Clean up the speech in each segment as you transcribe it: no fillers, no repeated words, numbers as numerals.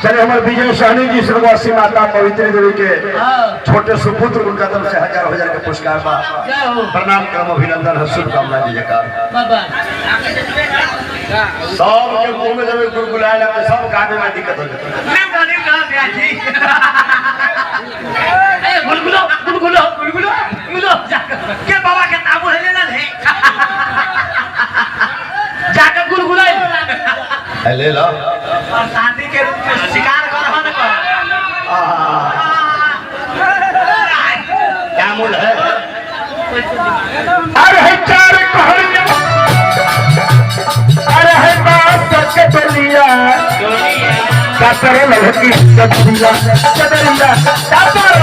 चले हमारे विजय सहनी जी स्वर्गवासी माता पवित्री देवी के छोटे सुपुत्र उनका तरफ से हजार के पुरस्कार बा प्रणाम करम अभिनंदन है शुभकामना जयकार सब के मुंह में जब गुलगुलाए लगते सब गाने में दिक्कत हो जाती है गुलगुलो गुलगुलो गुलगुलो गुलगुलो के बाबा के ताबू है लेना नहीं जाकर गुलगुलाए ले लो और शादी के रूप में शिकार कर रहा ना क्या मूल है अरे है चार कहलिया अरे है बात सच बोलिया कातर लड़की चदरिया चदरिया कातर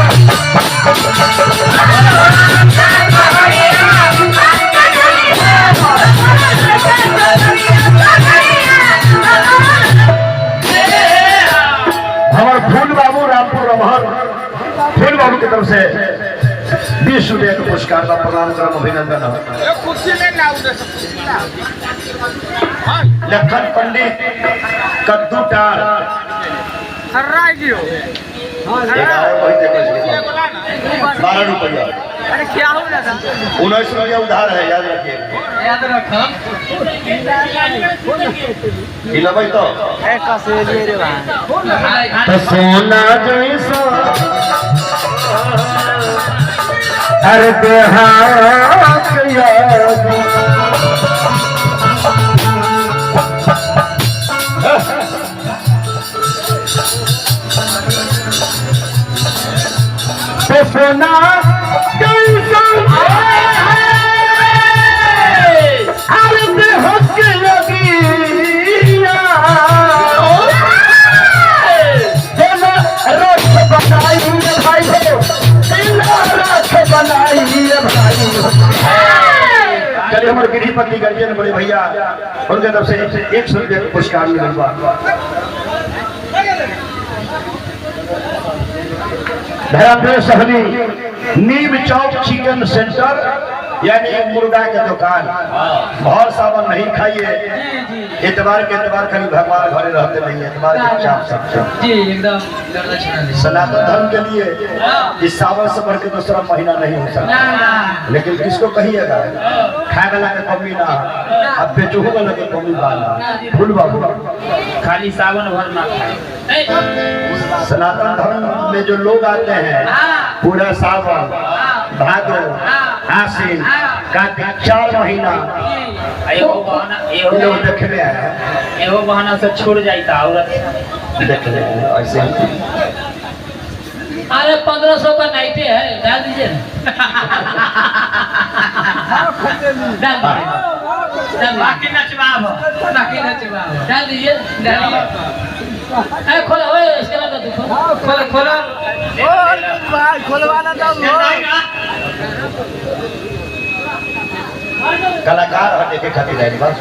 हमारे फूल बाबू रामपुर रमहर फूल बाबू की तरफ से 20 रुपये का पुरस्कार का प्रदान करम अभिनंदन लखन पंडित कद्दू टार 12 रुपया अरे क्या हो रहा था 19 रुपया उधार है याद रखिए याद रखो भाई तो सोना जैसा अरे देहात याद सोना जैसा अरे देहात के लगिया चलिए हमारे गिरीपति गर्जियन बड़े भैया उनके तरफ से 100 रुपये पुरस्कार मिला धरामदेव सहनी नीम चौक चिकन सेंटर यानी मुर्गा के दुकान बहुत सावन नहीं खाइए एतबार के एतबार खाली भगवान घरे रहते नहीं एतबार के चाप सब जी एकदम सनातन धर्म के लिए इस सावन से बढ़ के दूसरा महीना नहीं हो सकता लेकिन किसको कहिएगा खाए वाला के कमी ना अब बेचूह वाला के कमी बाना फूल बाबू खाली सावन भर ना खाए सनातन धर्म में जो लोग आते हैं पूरा सावन भादो आसीन कार्तिक 4 महीना लोग देखने आया एहो बहाना से छोड़ जाता औरत देखने ऐसे अरे 1500 का नाइटे है डाल दीजिए बाकी नचवाब डाल दीजिए खोलो इसके बाद खोलो खोलो खोलवाना कलाकार होने के खातिर है बस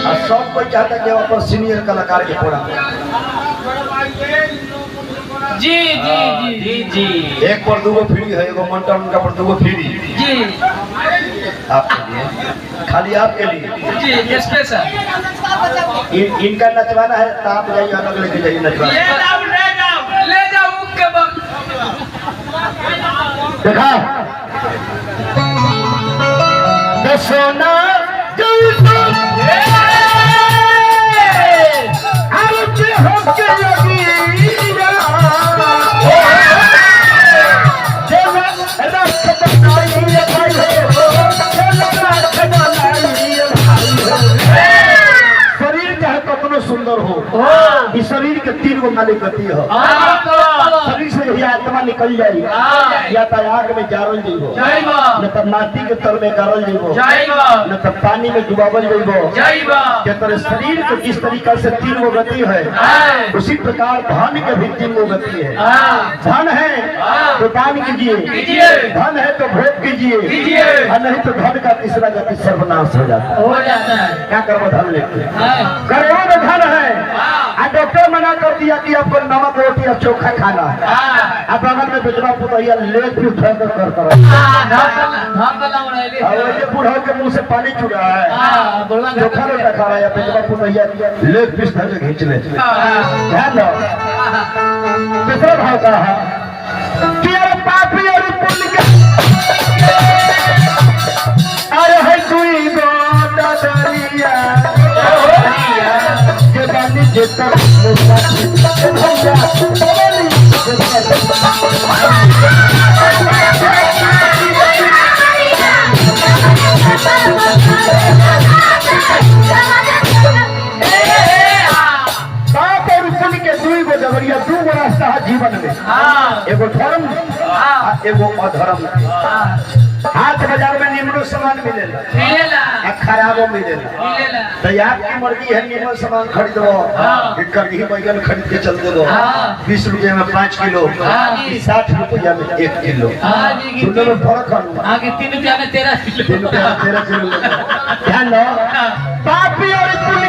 और सब कोई चाहता कि वहाँ पर सीनियर कलाकार के पूरा जी जी जी जी जी एक पर 2 फ्री है एगो मंटन उनका पर 2 फ्री जी आपके लिए खाली आपके लिए जी स्पेशल इनका नचवाना है तो आप जाइए अलग लेके जाइए नचवाना ले जाओ के देखा सोना जैसा शरीर चाहे तो अपना सुंदर हो इस शरीर के 3 गो मालिक गति हो शरीर से यदि आत्मा निकल जाए या तो आग में जारल जाइबो न तो माटी के तल में गारल जाइबो न तो पानी में डुबावल जाइबो या तो शरीर के जिस तरीका से 3 गो गति है उसी प्रकार धन के भी 3 गो गति है धन है तो दान कीजिए धन है तो भोग कीजिए और नहीं तो धन का तीसरा गति सर्वनाश हो जाता है क्या करो धन लेके करोड़ धन है डॉक्टर मना कर दिया कि आपको नमक रोटी और चोखा खाना है। अब बगल में बेचना पुतैया लेट भी उठा कर ये बूढ़ा के मुंह से पानी चुड़ रहा है, चोखा रोटा खा रहा है, बेचना पुतैया लेट पीस धर के खींच ले। ध्यान दो दूसरा भाव का है कि अरे पापी और पुण्य के अरे है कोई गोदा दरिया के बानी जेता भैया बाप और पुण्य के दुई गो जबरिया दू गो रास्ता है जीवन में, एगो धर्म एगो अधर्म। हाथ बाजार में निम्न सामान मिलेला खराबो मिलेला, तो आपकी मर्जी है निम्न सामान खरीद लो, कभी बैगन खरीद के चल दो 20 रुपये में 5 किलो, 60 रुपया में 1 किलो, दोनों में फर्क है। आगे 3 रुपया में 13 किलो, 3 रुपया में 13 किलो। ध्यान दो पापी और पुण्य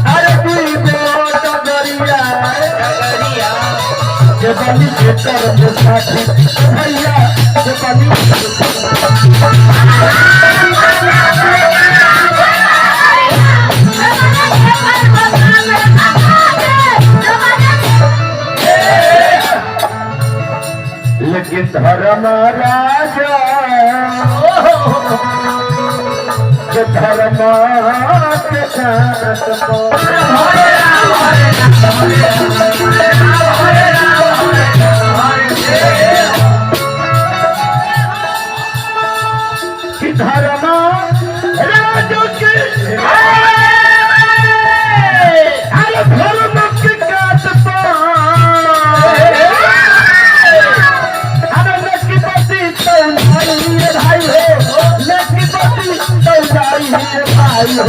अरे कोई गोदा दरिया के बानी जेता भैया के बानी लेकिन धर्म राजा के धर्म के साथ धर्म राजो के अरे धर्म के काट अरे लकी पति तौलाई भाई हो, लकी पति तौलाई भाई हो।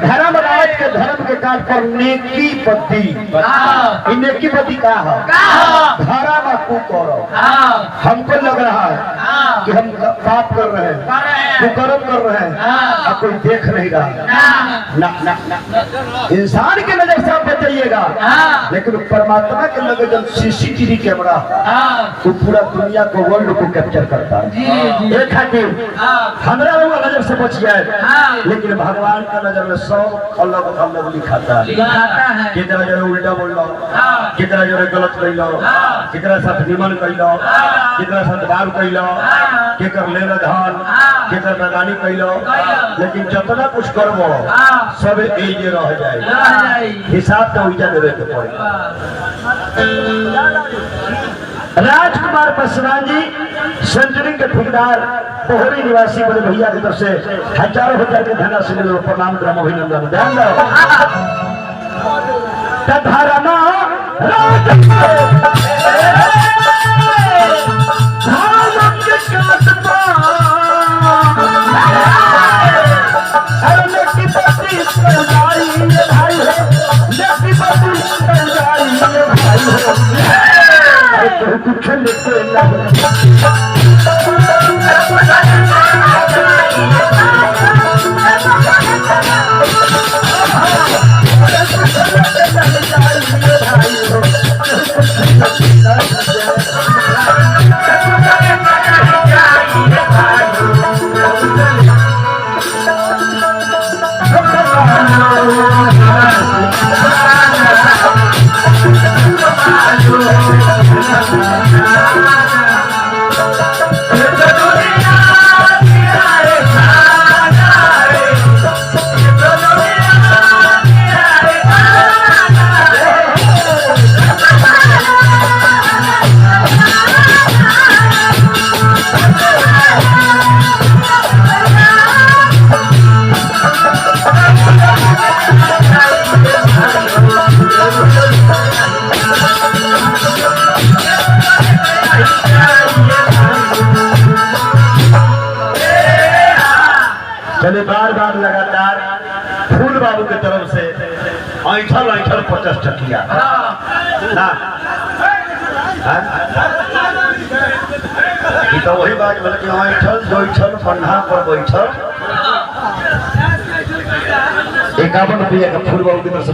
धर्म राज के धर्म के काट पर नेकी पति नेकी पति का है धर्म को करो। हमको लग रहा है कि हम पाप कर रहे हैं, कुकर्म कर रहे हैं और कोई देख नहीं रहा। ना ना ना इंसान के नजर से आप बचाइएगा, लेकिन परमात्मा के नजर जब सीसीटीवी कैमरा वो पूरा दुनिया को वर्ल्ड को कैप्चर करता है। एक खातिर हमारा नजर से बच जाए, लेकिन भगवान का नजर में सब अलग अलग लिखाता है। कितना जो उल्टा बोल लो, कितना जो गलत कह लो, कितना साथ निमन कह लो, कितना साथ दारू कह लो, केकर ले धान, केकर मैदानी कह लो, लेकिन जितना कुछ करबो सब एजे रह जाए। हिसाब तो उइजा देवे के पड़े। राजकुमार पासवान जी सेंचुरी के ठेकेदार पोहरी निवासी बड़े भैया की तरफ से हजारों के धनराशि प्रणाम क्रम अभिनंदन। ध्यान दो धर्म कुछ चले बार बार लगातार फूल बाबू की तरफ से ऐठल ऐठल 50 टकिया तो वही बात बोले कि ऐठल जोठल पंडा पर बैठल 51 रुपया का फूल बाबू की तरफ से